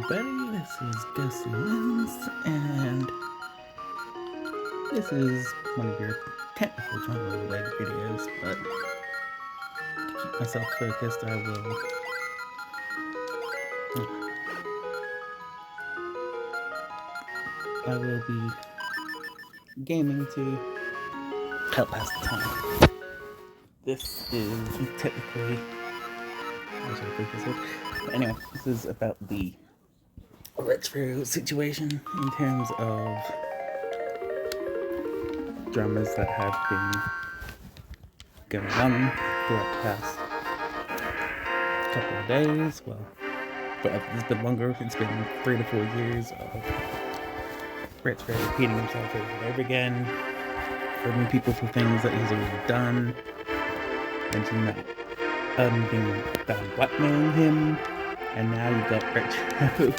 everybody, this is Ghostly Lens, and this is one of your technical genre related videos, but to keep myself focused, I will be gaming to help pass the time. This is technically, I should focus it. But anyway, this is about the retro situation in terms of dramas that have been going on throughout the past couple of days. Well, but it's been longer. It's been 3 to 4 years of Retro repeating himself over and over again, forming people for things that he's already done, mentioning that being blackmailing him, and now you got Retro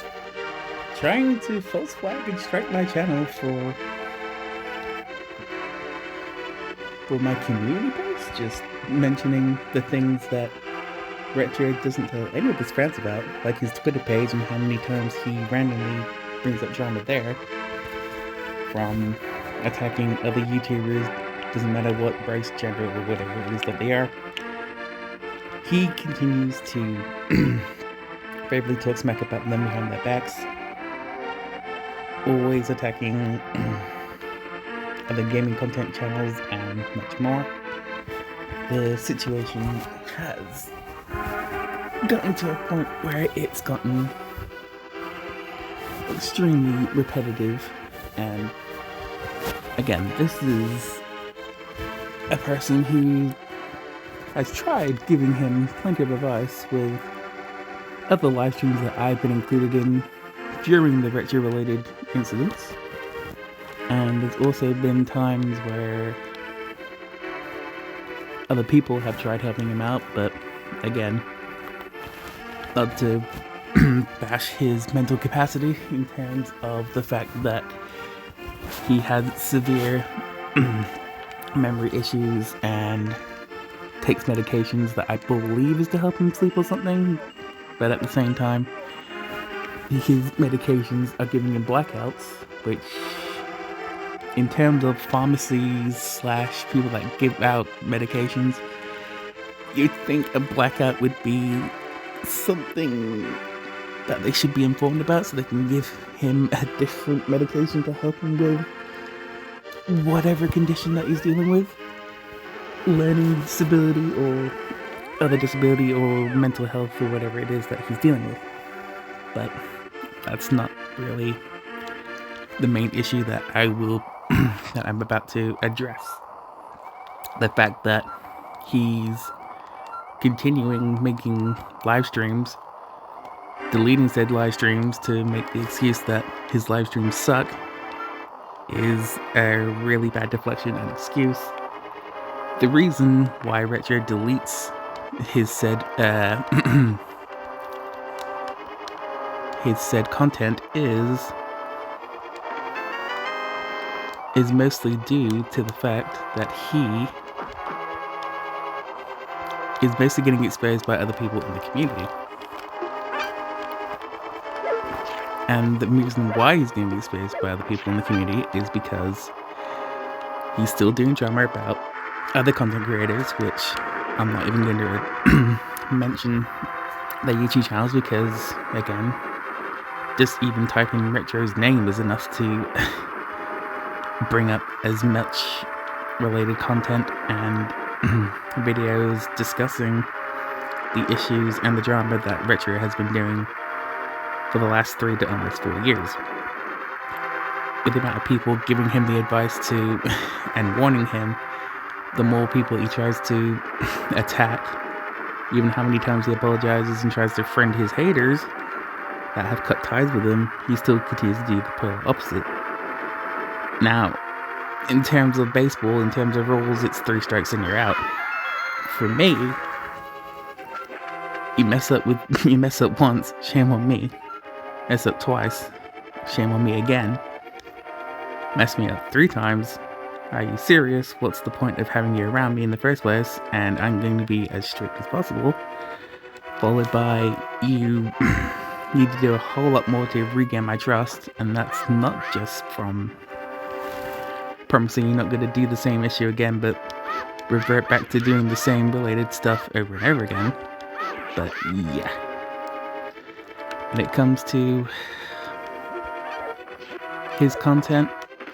trying to false flag and strike my channel for my community post, just mentioning the things that Retro doesn't tell any of his friends about, like his Twitter page and how many times he randomly brings up drama there, from attacking other YouTubers, doesn't matter what race, gender, or whatever it is that they are. He continues to bravely talk smack about them behind their backs, always attacking other gaming content channels and much more. The situation has gotten to a point where it's gotten extremely repetitive, and again, this is a person who has tried giving him plenty of advice with other live streams that I've been included in during the Retro related incidents, and there's also been times where other people have tried helping him out, but again, not to bash his mental capacity in terms of the fact that he had severe memory issues and takes medications that I believe is to help him sleep or something, but at the same time, his medications are giving him blackouts, which in terms of pharmacies / people that give out medications, you'd think a blackout would be something that they should be informed about so they can give him a different medication to help him with whatever condition that he's dealing with, learning disability or other disability or mental health or whatever it is that he's dealing with. But that's not really the main issue that that I'm about to address. The fact that he's continuing making live streams, deleting said live streams to make the excuse that his live streams suck, is a really bad deflection and excuse. The reason why Retro deletes his said his said content is mostly due to the fact that he is basically getting exposed by other people in the community. And the reason why he's getting exposed by other people in the community is because he's still doing drama about other content creators, which I'm not even going to mention their YouTube channels because, again, just even typing Retro's name is enough to bring up as much related content and videos discussing the issues and the drama that Retro has been doing for the last 3 to almost 4 years. With the amount of people giving him the advice to and warning him, the more people he tries to attack, even how many times he apologizes and tries to friend his haters that have cut ties with him, he still continues to do the polar opposite. Now, in terms of baseball, in terms of rules, it's 3 strikes and you're out. For me, you mess up once, shame on me. Mess up twice, shame on me again. Mess me up 3 times, are you serious? What's the point of having you around me in the first place? And I'm going to be as strict as possible. Followed by you need to do a whole lot more to regain my trust, and that's not just from promising you're not going to do the same issue again, but revert back to doing the same related stuff over and over again. But yeah, when it comes to his content,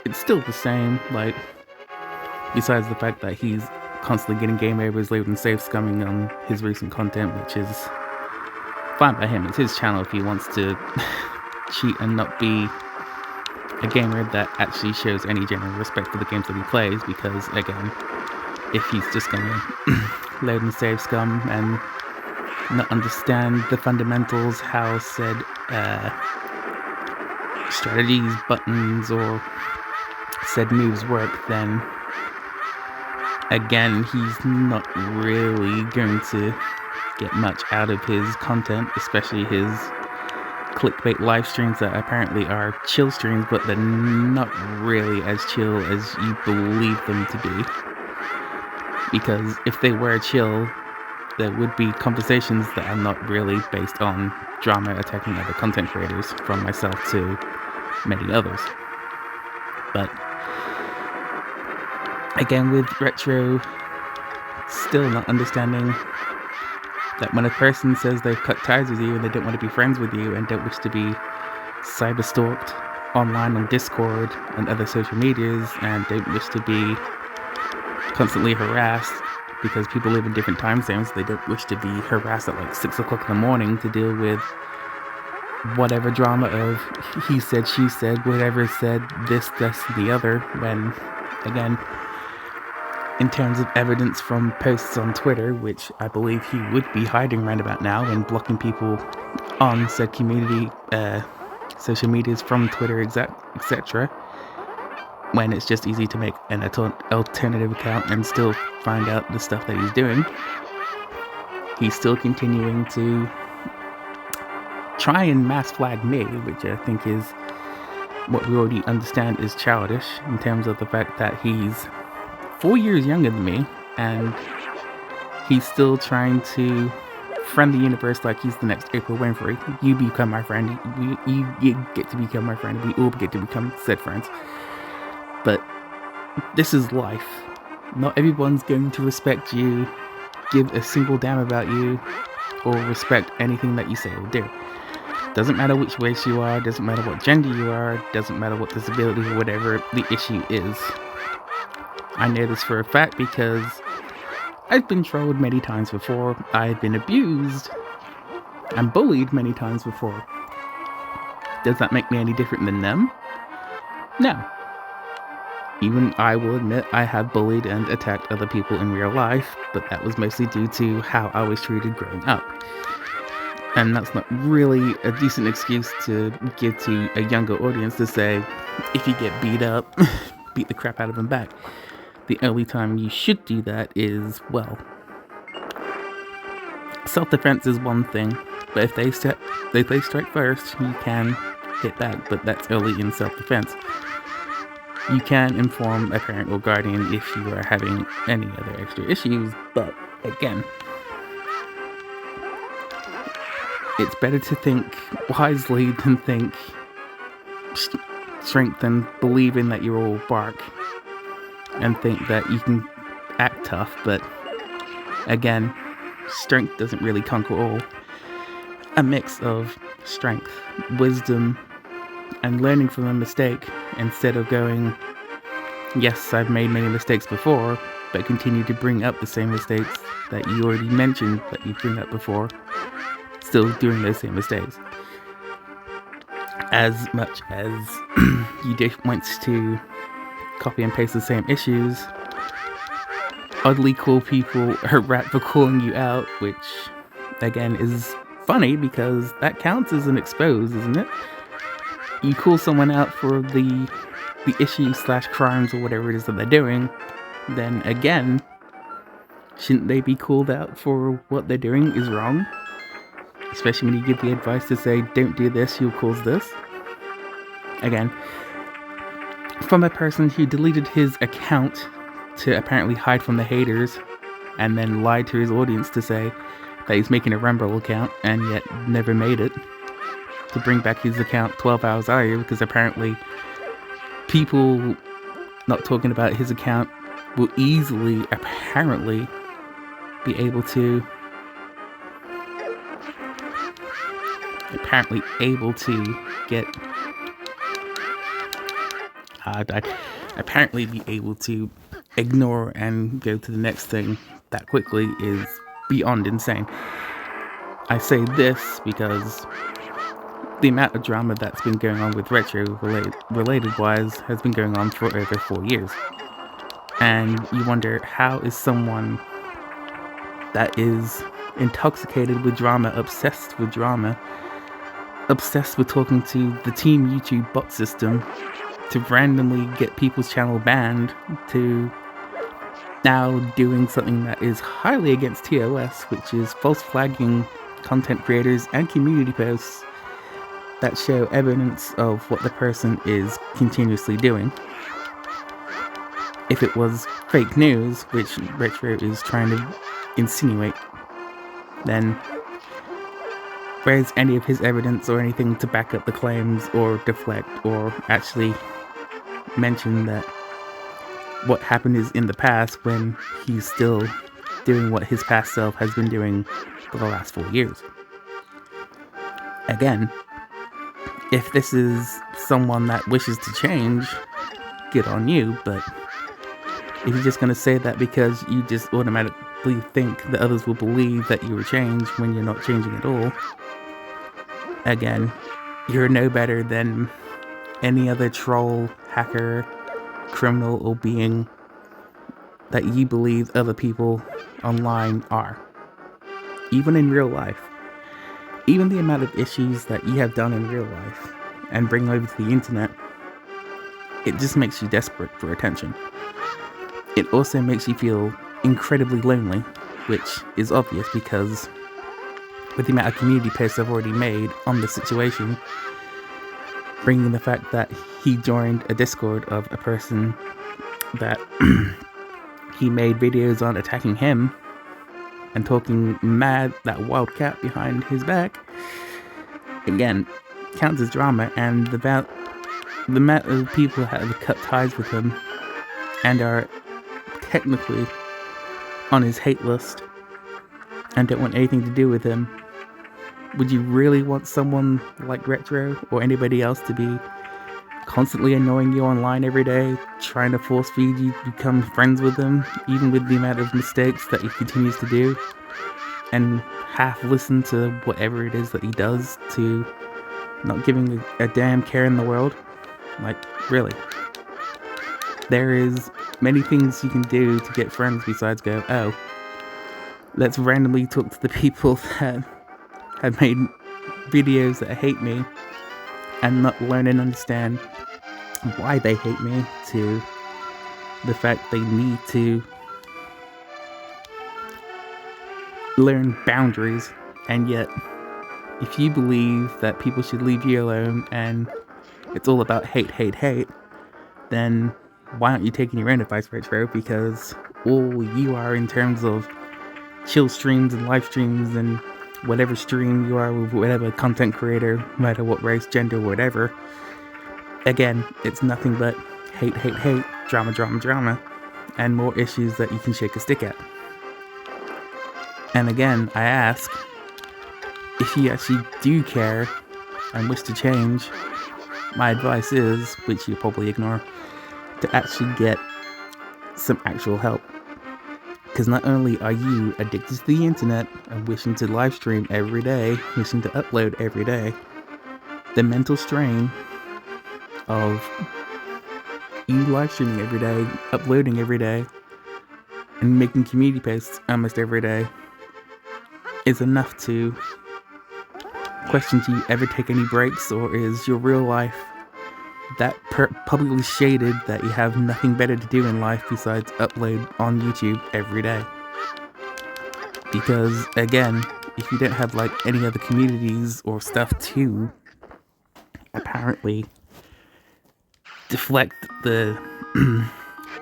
it's still the same, like, besides the fact that he's constantly getting game overs, loading safe scumming on his recent content, which is fine by him. It's his channel if he wants to cheat and not be a gamer that actually shows any genuine respect for the games that he plays, because again, if he's just gonna load and save scum and not understand the fundamentals, how said strategies, buttons, or said moves work, then again, he's not really going to get much out of his content, especially his clickbait live streams that apparently are chill streams, but they're not really as chill as you believe them to be. Because if they were chill, there would be conversations that are not really based on drama attacking other content creators, from myself to many others. But again, with Retro still not understanding that when a person says they've cut ties with you and they don't want to be friends with you and don't wish to be cyber-stalked online on Discord and other social medias, and don't wish to be constantly harassed because people live in different time zones, they don't wish to be harassed at like 6 o'clock in the morning to deal with whatever drama of he said, she said, whatever said, this, the other, when, again, in terms of evidence from posts on Twitter, which I believe he would be hiding right about now and blocking people on said community, social medias from Twitter, etc., when it's just easy to make an alternative account and still find out the stuff that he's doing, he's still continuing to try and mass flag me, which I think is what we already understand is childish, in terms of the fact that he's 4 years younger than me, and he's still trying to friend the universe like he's the next Oprah Winfrey. You become my friend, you get to become my friend, we all get to become said friends. But this is life. Not everyone's going to respect you, give a single damn about you, or respect anything that you say or do. Doesn't matter which race you are, doesn't matter what gender you are, doesn't matter what disability or whatever the issue is. I know this for a fact because I've been trolled many times before, I've been abused and bullied many times before. Does that make me any different than them? No. Even I will admit I have bullied and attacked other people in real life, but that was mostly due to how I was treated growing up. And that's not really a decent excuse to give to a younger audience to say, if you get beat up, beat the crap out of them back. The only time you should do that is, well, self-defense is one thing, but if they strike first, you can hit back, but that's only in self-defense. You can inform a parent or guardian if you are having any other extra issues, but again, it's better to think wisely than think strength and believing that you're all bark and think that you can act tough, but again, strength doesn't really conquer all. A mix of strength, wisdom, and learning from a mistake, instead of going, yes, I've made many mistakes before, but continue to bring up the same mistakes that you already mentioned that you bring up before, still doing those same mistakes. As much as you just want to copy and paste the same issues, oddly cool people are rap for calling you out, which again is funny because that counts as an expose, isn't it? You call someone out for the issues / crimes or whatever it is that they're doing, then again, shouldn't they be called out for what they're doing is wrong? Especially when you give the advice to say, don't do this, you'll cause this. Again, from a person who deleted his account to apparently hide from the haters, and then lied to his audience to say that he's making a Rumble account and yet never made it. to bring back his account 12 hours earlier, because apparently people not talking about his account will easily, apparently, be able to get apparently be able to ignore and go to the next thing that quickly is beyond insane. I say this because the amount of drama that's been going on with Retro related wise has been going on for over 4 years. And you wonder, how is someone that is intoxicated with drama, obsessed with drama, obsessed with talking to the Team YouTube bot system to randomly get people's channel banned, to now doing something that is highly against TOS, which is false flagging content creators and community posts that show evidence of what the person is continuously doing. If it was fake news, which Retro is trying to insinuate, then where's any of his evidence or anything to back up the claims or deflect or actually mention that what happened is in the past, when he's still doing what his past self has been doing for the last 4 years? Again, if this is someone that wishes to change, good on you, but if you're just going to say that because you just automatically think that others will believe that you were changed when you're not changing at all, again, you're no better than any other troll, hacker, criminal, or being that you believe other people online are. Even in real life. Even the amount of issues that you have done in real life and bring over to the internet, it just makes you desperate for attention. It also makes you feel incredibly lonely, which is obvious because with the amount of community posts I've already made on the situation, bringing the fact that he joined a Discord of a person that he made videos on attacking him and talking mad, that wildcat behind his back, again, counts as drama. And the amount of people that have cut ties with him and are technically on his hate list and don't want anything to do with him. Would you really want someone like Retro or anybody else to be constantly annoying you online every day, trying to force feed you to become friends with him, even with the amount of mistakes that he continues to do, and half listen to whatever it is that he does, to not giving a damn care in the world? Like, really? There is many things you can do to get friends besides go, oh, let's randomly talk to the people that have made videos that hate me and not learn and understand why they hate me, to the fact they need to learn boundaries. And yet, if you believe that people should leave you alone and it's all about hate, then why aren't you taking your own advice, Retro? Because all you are in terms of chill streams and live streams and whatever stream you are with whatever content creator, no matter what race, gender, whatever, again, it's nothing but hate, drama, and more issues that you can shake a stick at. And again, I ask, if you actually do care and wish to change, my advice is, which you probably ignore, to actually get some actual help. Because not only are you addicted to the internet and wishing to live stream every day, wishing to upload every day, the mental strain of you live streaming every day, uploading every day, and making community posts almost every day is enough to question, do you ever take any breaks, or is your real life that publicly shaded that you have nothing better to do in life besides upload on YouTube every day? Because again, if you don't have like any other communities or stuff to apparently deflect the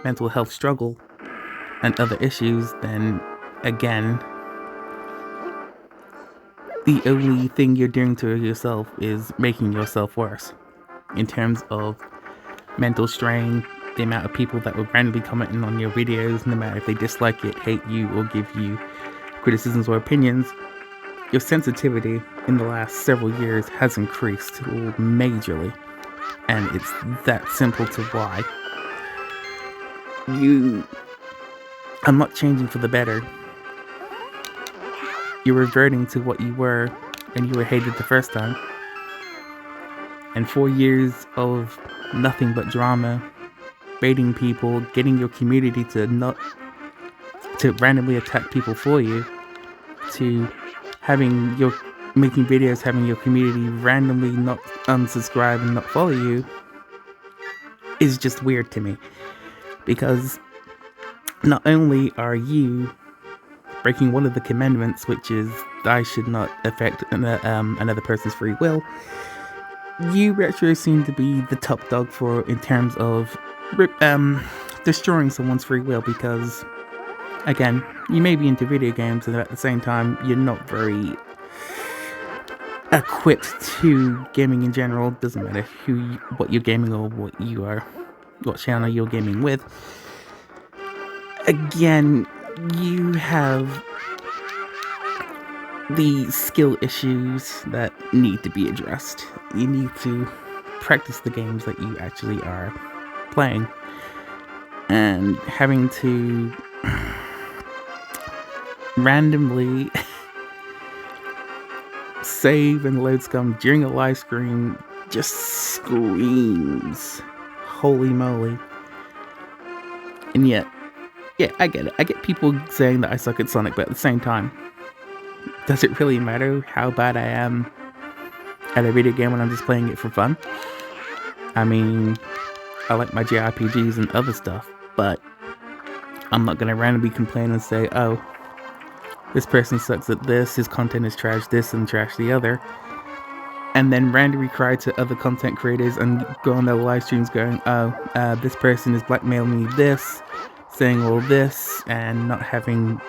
mental health struggle and other issues, then again, the only thing you're doing to yourself is making yourself worse in terms of mental strain, the amount of people that will randomly commenting on your videos, no matter if they dislike it, hate you, or give you criticisms or opinions. Your sensitivity in the last several years has increased majorly, and it's that simple to why. I'm not changing for the better. You're reverting to what you were when you were hated the first time. And 4 years of nothing but drama, baiting people, getting your community to randomly attack people for you, to making videos, having your community randomly not unsubscribe and not follow you, is just weird to me. Because not only are you breaking one of the commandments, which is I should not affect another person's free will, you actually seem to be the top dog in terms of destroying someone's free will, because again, you may be into video games and at the same time you're not very equipped to gaming in general. Doesn't matter what you're gaming or what channel you're gaming with. Again, you have the skill issues that need to be addressed. You need to practice the games that you actually are playing, and having to randomly save and load scum during a live stream just screams holy moly. And yet, yeah, I get it. I get people saying that I suck at Sonic, but at the same time, does it really matter how bad I am at a video game when I'm just playing it for fun? I mean, I like my JRPGs and other stuff, but I'm not gonna randomly complain and say, oh, this person sucks at this, his content is trash this and trash the other, and then randomly cry to other content creators and go on their live streams going, oh, this person is blackmailing me this, saying all this, and not having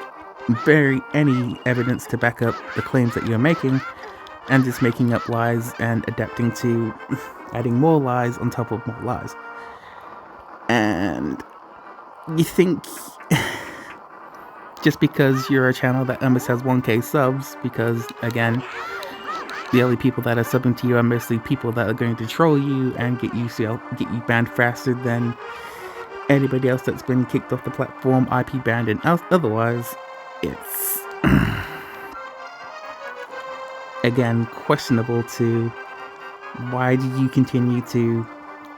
any evidence to back up the claims that you're making, and just making up lies and adapting to adding more lies on top of more lies. And you think just because you're a channel that almost has 1k subs, because again, the only people that are subbing to you are mostly people that are going to troll you and get you banned faster than anybody else that's been kicked off the platform, IP banned, and otherwise, it's again questionable to why do you continue to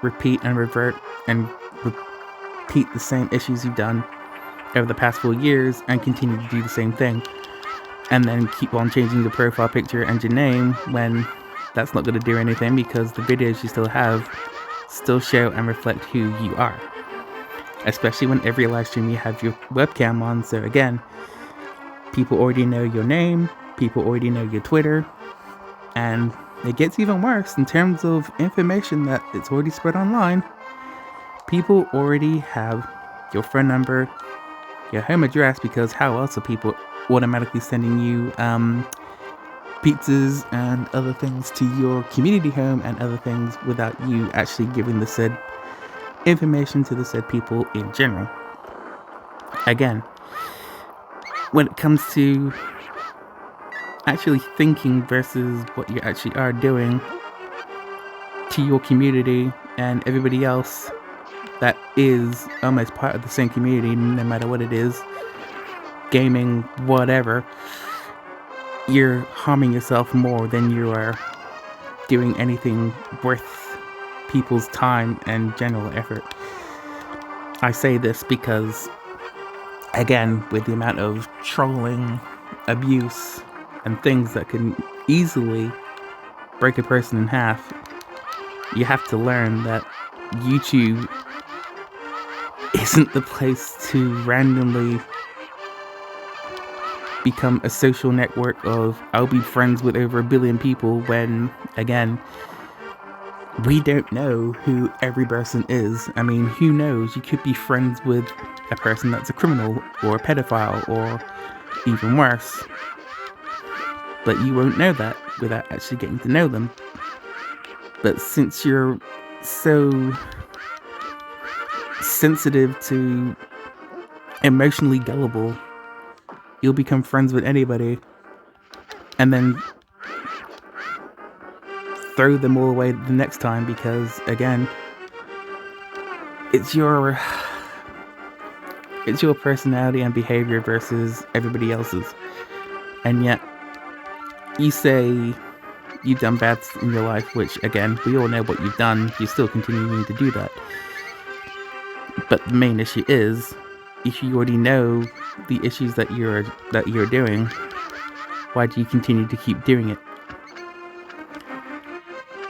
repeat and revert and repeat the same issues you've done over the past 4 years and continue to do the same thing, and then keep on changing your profile picture and your name when that's not going to do anything, because the videos you still have still show and reflect who you are. Especially when every live stream you have your webcam on, so again, people already know your name, people already know your Twitter, and it gets even worse in terms of information that it's already spread online. People already have your phone number, your home address, because how else are people automatically sending you pizzas and other things to your community home and other things without you actually giving the said information to the said people in general. Again, when it comes to actually thinking versus what you actually are doing to your community and everybody else that is almost part of the same community, no matter what it is, gaming, whatever, you're harming yourself more than you are doing anything worth people's time and general effort. I say this because, again, with the amount of trolling, abuse, and things that can easily break a person in half, you have to learn that YouTube isn't the place to randomly become a social network of I'll be friends with over 1 billion people when, again, we don't know who every person is. I mean, who knows? You could be friends with a person that's a criminal or a pedophile or even worse. but you won't know that without actually getting to know them. But since you're so sensitive to emotionally gullible, you'll become friends with anybody and then throw them all away the next time because, again, it's your personality and behavior versus everybody else's. And yet, you say you've done bad in your life, which, again, we all know what you've done. You're still continuing to do that. But the main issue is, if you already know the issues that you're doing, why do you continue to keep doing it?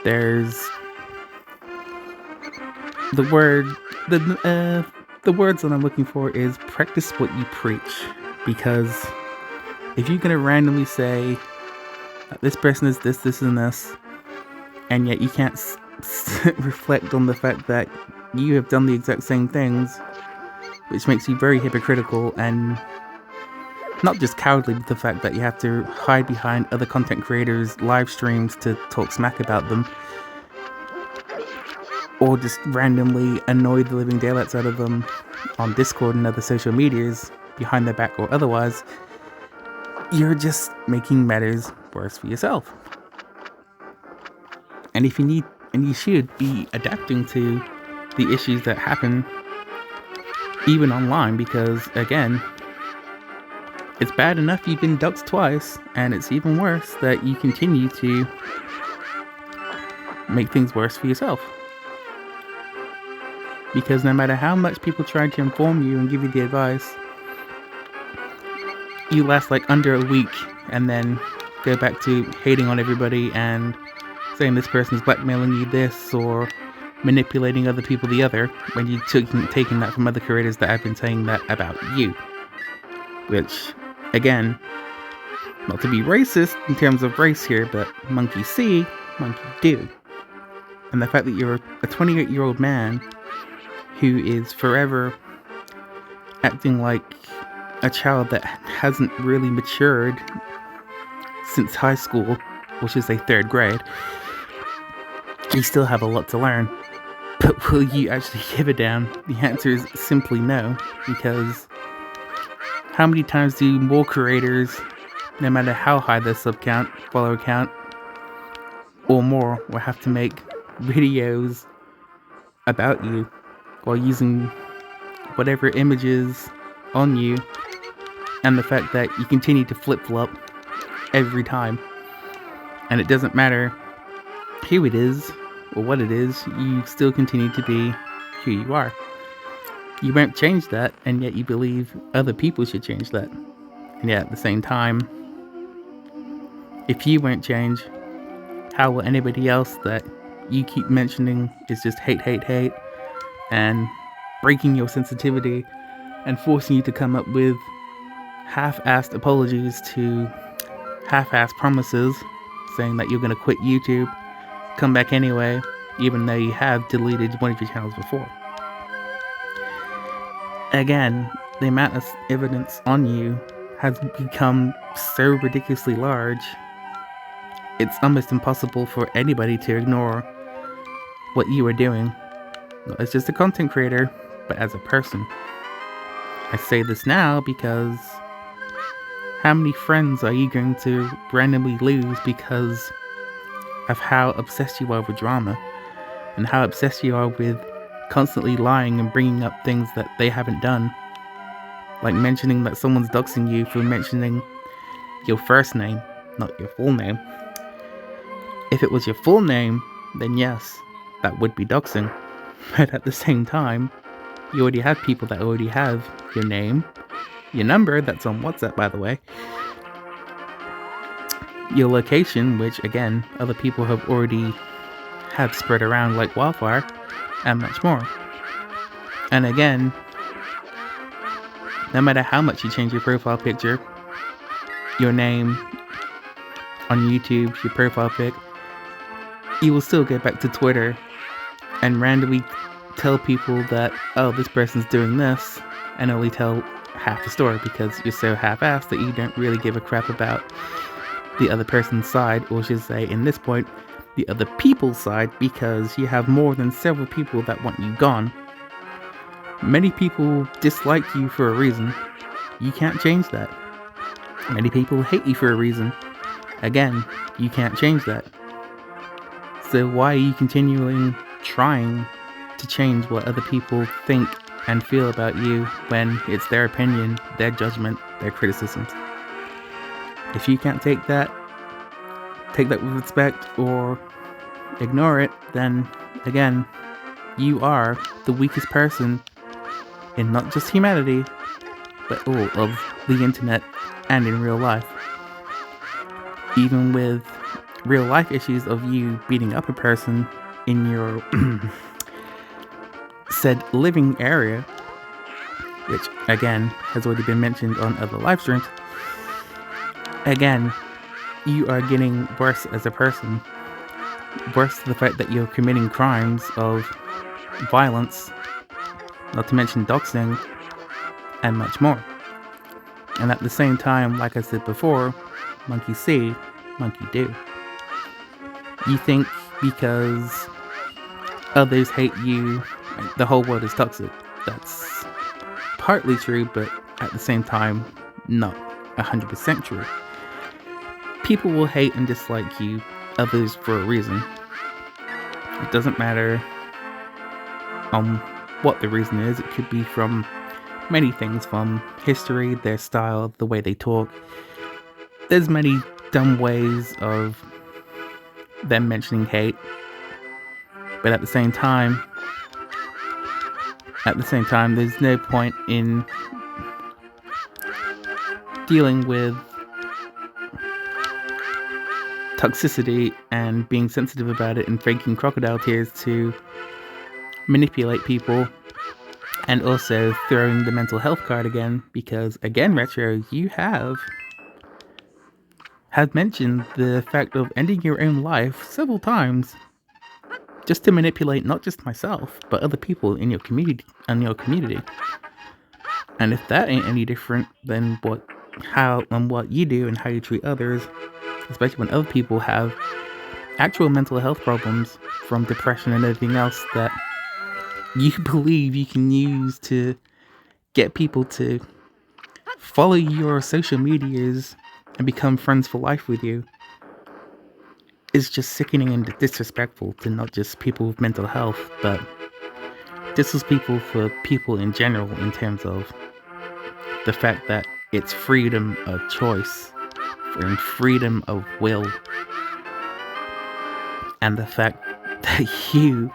There's the words that I'm looking for is practice what you preach. Because if you're gonna randomly say this person is this, and this, and yet you can't reflect on the fact that you have done the exact same things, which makes you very hypocritical and not just cowardly, but the fact that you have to hide behind other content creators' live streams to talk smack about them, or just randomly annoy the living daylights out of them on Discord and other social medias behind their back or otherwise, you're just making matters worse for yourself. And if you need, and you should be adapting to the issues that happen even online, because again, it's bad enough you've been doxxed twice, and it's even worse that you continue to make things worse for yourself. Because no matter how much people try to inform you and give you the advice, you last like under a week and then go back to hating on everybody and saying this person's blackmailing you this or manipulating other people the other, when you taking that from other creators that have been saying that about you. Which, again, not to be racist in terms of race here, but monkey see, monkey do. And the fact that you're a 28-year-old man who is forever acting like a child that hasn't really matured since high school, which is a 3rd grade, you still have a lot to learn. But will you actually give a damn? The answer is simply no, because how many times do more creators, no matter how high their sub count, follower count, or more, will have to make videos about you while using whatever images on you, and the fact that you continue to flip-flop every time, and it doesn't matter who it is or what it is, you still continue to be who you are. You won't change that, and yet you believe other people should change that. And yet at the same time, if you won't change, how will anybody else that you keep mentioning is just hate, and breaking your sensitivity and forcing you to come up with half-assed apologies to half-assed promises, saying that you're going to quit YouTube, come back anyway, even though you have deleted one of your channels before. Again, the amount of evidence on you has become so ridiculously large, it's almost impossible for anybody to ignore what you are doing, not as just a content creator, but as a person. I say this now because how many friends are you going to randomly lose because of how obsessed you are with drama, and how obsessed you are with constantly lying and bringing up things that they haven't done, like mentioning that someone's doxing you for mentioning your first name, not your full name. If it was your full name, then yes, that would be doxing. But at the same time, you already have people that already have your name, your number, that's on WhatsApp by the way, your location, which again, other people have already have spread around like wildfire, and much more. And again, no matter how much you change your profile picture, your name on YouTube, your profile pic, you will still get back to Twitter and randomly tell people that, oh, this person's doing this, and only tell half the story because you're so half-assed that you don't really give a crap about the other person's side, or should say, in this point, the other people's side, because you have more than several people that want you gone. Many people dislike you for a reason. You can't change that. Many people hate you for a reason. Again, you can't change that. So why are you continuing trying to change what other people think and feel about you when it's their opinion, their judgment, their criticisms? If you can't take that with respect or ignore it, then again, you are the weakest person in not just humanity, but all of the internet and in real life. Even with real life issues of you beating up a person in your said living area, which again has already been mentioned on other live streams, again, you are getting worse as a person. Worse to the fact that you're committing crimes of violence, not to mention doxing, and much more. And at the same time, like I said before, monkey see, monkey do. You think because others hate you, the whole world is toxic. That's partly true, but at the same time, not 100% true. People will hate and dislike you, others for a reason. It doesn't matter what the reason is. It could be from many things, from history, their style, the way they talk. There's many dumb ways of them mentioning hate, but at the same time, there's no point in dealing with toxicity and being sensitive about it and faking crocodile tears to manipulate people, and also throwing the mental health card again, because again, Retro, you have mentioned the fact of ending your own life several times just to manipulate not just myself, but other people in your community. And if that ain't any different than what you do and how you treat others, especially when other people have actual mental health problems from depression and everything else that you believe you can use to get people to follow your social medias and become friends for life with you, is just sickening and disrespectful to not just people with mental health, but disrespectful for people in general, in terms of the fact that it's freedom of choice and freedom of will, and the fact that you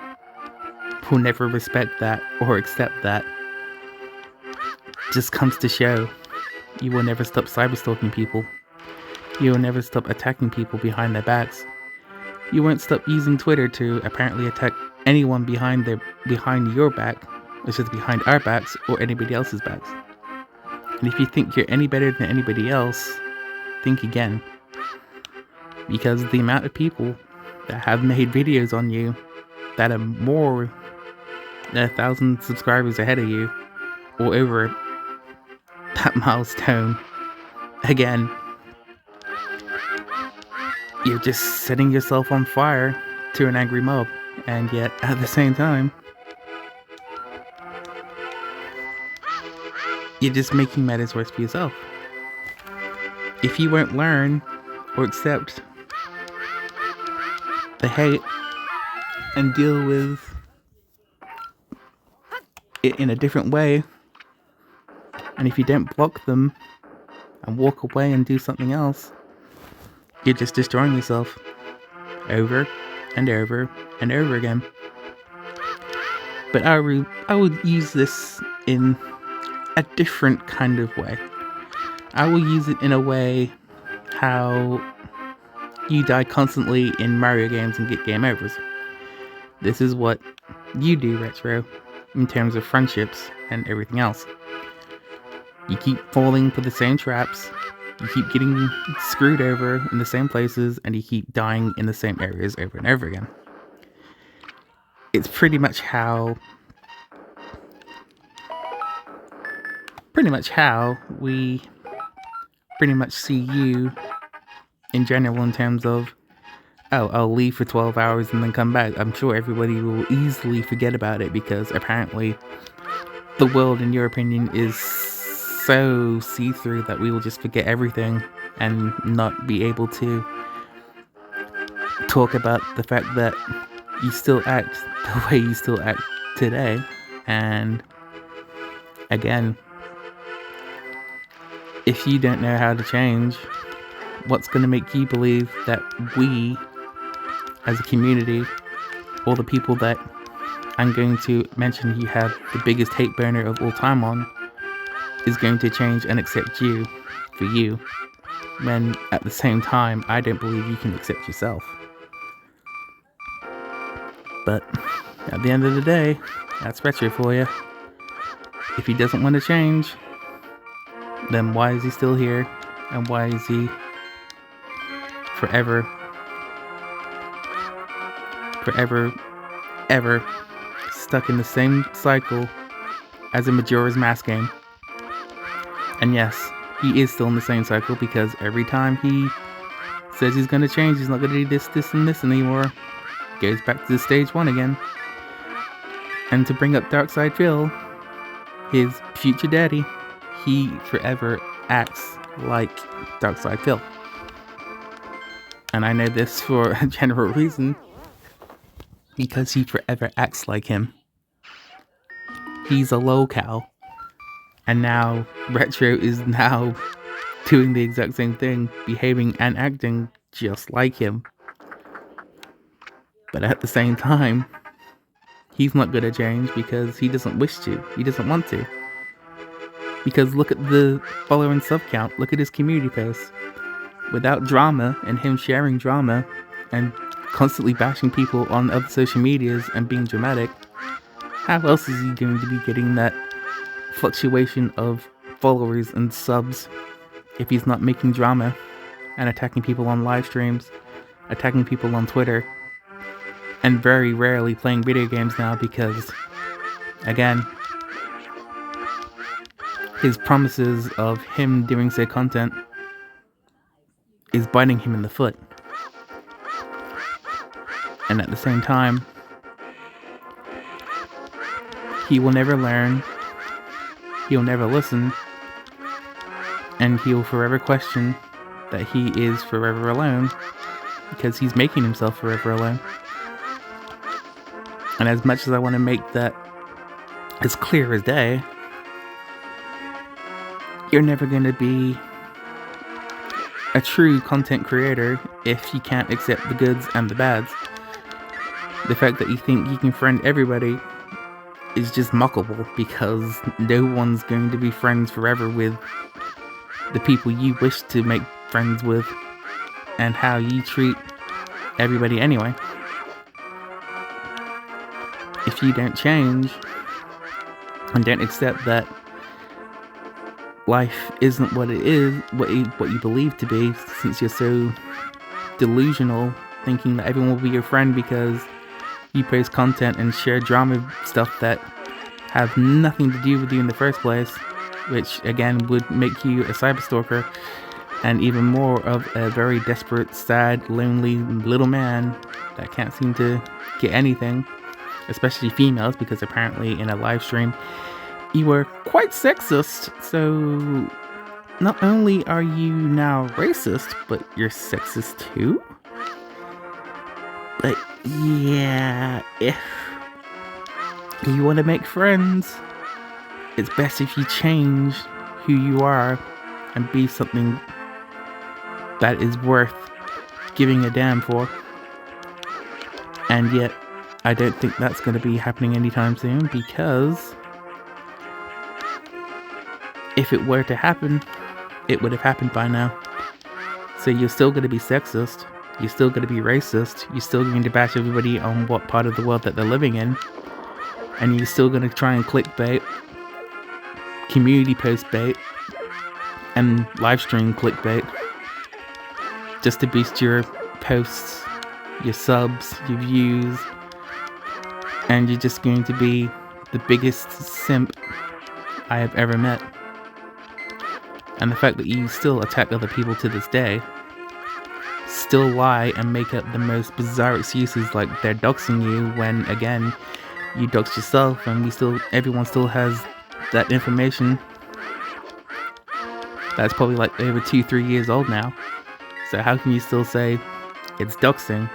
will never respect that or accept that just comes to show you will never stop cyberstalking people. You will never stop attacking people behind their backs. You won't stop using Twitter to apparently attack anyone behind your back, which is behind our backs, or anybody else's backs. And if you think you're any better than anybody else, think again. Because the amount of people that have made videos on you that are more than 1,000 subscribers ahead of you, or over that milestone, again, you're just setting yourself on fire to an angry mob. And yet, at the same time, you're just making matters worse for yourself. If you won't learn or accept the hate and deal with it in a different way, and if you don't block them and walk away and do something else, you're just destroying yourself over and over and over again. But I would use this in a different kind of way. I will use it in a way how you die constantly in Mario games and get game overs. This is what you do, Retro, in terms of friendships and everything else. You keep falling for the same traps, you keep getting screwed over in the same places, and you keep dying in the same areas over and over again. It's pretty much how we pretty much see you in general in terms of, oh, I'll leave for 12 hours and then come back. I'm sure everybody will easily forget about it because apparently the world, in your opinion, is so see-through that we will just forget everything and not be able to talk about the fact that you still act the way you still act today. And again, if you don't know how to change, what's going to make you believe that we, as a community, or the people that I'm going to mention you have the biggest hate burner of all time on, is going to change and accept you for you, when at the same time, I don't believe you can accept yourself. But at the end of the day, that's Retro for you. If he doesn't want to change, then why is he still here? And why is he forever, ever stuck in the same cycle as a Majora's Mask game? And yes, he is still in the same cycle because every time he says he's going to change, he's not going to do this, and this anymore, goes back to the stage one again. And to bring up Darkside Phil, his future daddy, he forever acts like Darkside Phil. And I know this for a general reason, because he forever acts like him. He's a lolcow. And now Retro is now doing the exact same thing, behaving and acting just like him. But at the same time, he's not going to change because he doesn't wish to. He doesn't want to. Because look at the follower and sub count. Look at his community posts. Without drama and him sharing drama and constantly bashing people on other social medias and being dramatic, how else is he going to be getting that fluctuation of followers and subs if he's not making drama and attacking people on live streams, attacking people on Twitter, and very rarely playing video games now because, again, his promises of him doing said content is biting him in the foot. And at the same time, he will never learn, he'll never listen, and he'll forever question that he is forever alone because he's making himself forever alone. And as much as I want to make that as clear as day, you're never going to be a true content creator if you can't accept the goods and the bads. The fact that you think you can friend everybody is just mockable because no one's going to be friends forever with the people you wish to make friends with and how you treat everybody anyway. If you don't change and don't accept that life isn't what it is, what you believe to be, since you're so delusional, thinking that everyone will be your friend because you post content and share drama stuff that have nothing to do with you in the first place, which again would make you a cyberstalker and even more of a very desperate, sad, lonely little man that can't seem to get anything, especially females, because apparently in a live stream you were quite sexist. So not only are you now racist, but you're sexist too? But yeah, if you want to make friends, it's best if you change who you are and be something that is worth giving a damn for. And yet, I don't think that's going to be happening anytime soon, because if it were to happen, it would have happened by now. So you're still going to be sexist, you're still going to be racist, you're still going to bash everybody on what part of the world that they're living in, and you're still going to try and clickbait, community post bait, and live stream clickbait, just to boost your posts, your subs, your views, and you're just going to be the biggest simp I have ever met. And the fact that you still attack other people to this day still lie and make up the most bizarre excuses like they're doxing you when, again, you doxed yourself and everyone still has that information. That's probably like over 2-3 years old now. So how can you still say it's doxing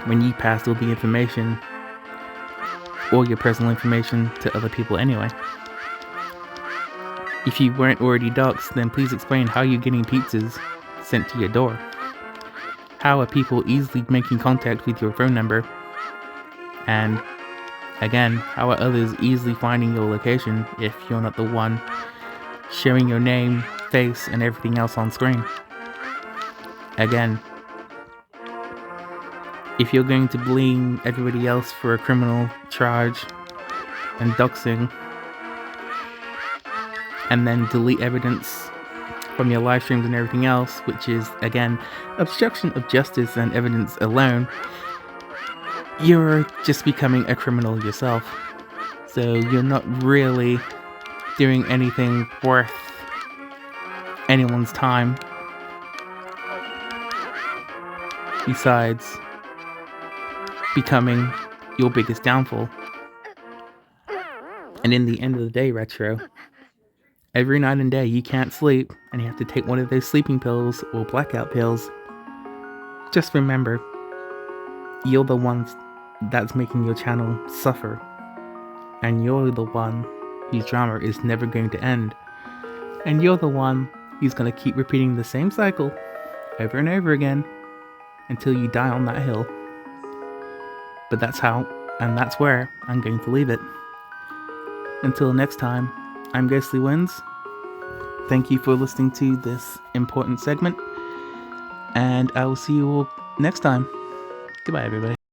when you passed all the information, all your personal information, to other people anyway? If you weren't already doxed, then please explain how you're getting pizzas sent to your door. How are people easily making contact with your phone number? And again, how are others easily finding your location if you're not the one showing your name, face, and everything else on screen? Again, if you're going to blame everybody else for a criminal charge and doxing, and then delete evidence from your live streams and everything else, which is, again, obstruction of justice and evidence alone, you're just becoming a criminal yourself. So you're not really doing anything worth anyone's time besides becoming your biggest downfall. And in the end of the day, Retro, every night and day you can't sleep and you have to take one of those sleeping pills or blackout pills. Just remember, you're the ones that's making your channel suffer. And you're the one whose drama is never going to end. And you're the one who's going to keep repeating the same cycle over and over again until you die on that hill. But that's how, and that's where I'm going to leave it. Until next time, I'm Ghostly Winds. Thank you for listening to this important segment, and I will see you all next time. Goodbye, everybody.